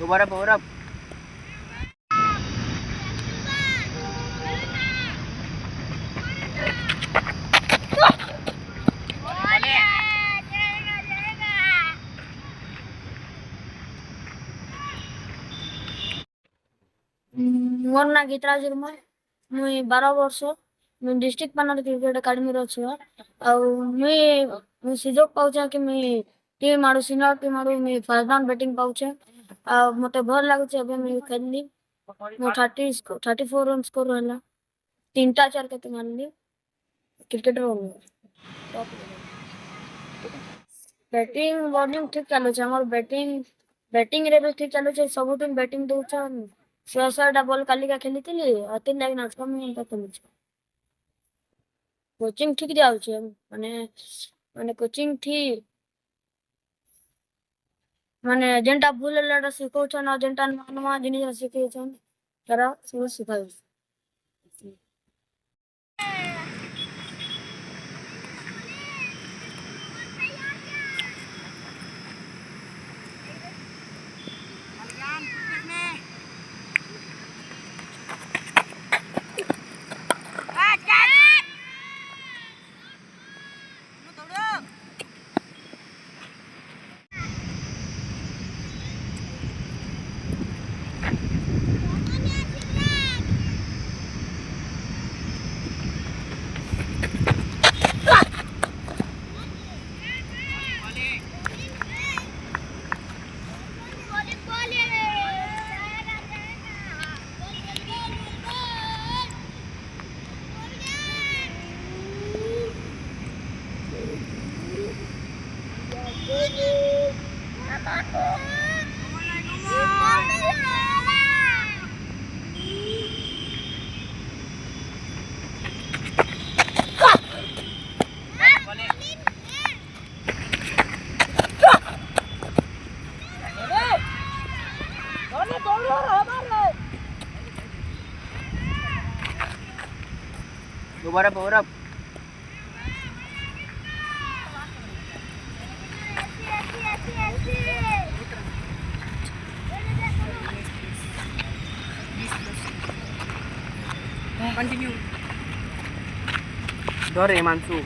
दोबारा power up. मोर ना गीतराज रुमाल मुई 12 वर्ष मुई डिस्ट्रिक्ट पानर क्रिकेट अकाडेमी रो छु मुई सुजोग पाउछा कि मुई टीम आडू सीनियर टीम आडू मुई फर्स्ट डाउन बैटिंग पाउछे मते भल लागुछे अबे मुई खेलली मो 34 रन स्कोर होला 3टा 4 केते मारली क्रिकेटर हो बैटिंग बॉलिंग ठीक चालू छे हमर बैटिंग रे भी ठीक चालू छे सब दिन बैटिंग दउछा 6 बॉल कालिका खेलीथिली अति लाग नाच कम एंता खेलुछे कोचिंग ठीक जाउछे माने कोचिंग ठीक माने जेंटा भूल लड़ा सिखौछन जेंटा नवा जिनिस सिखैछन तारा सब सिखाउ दोबारा पावर अप। कंटिन्यू। डोरे हिमांशु।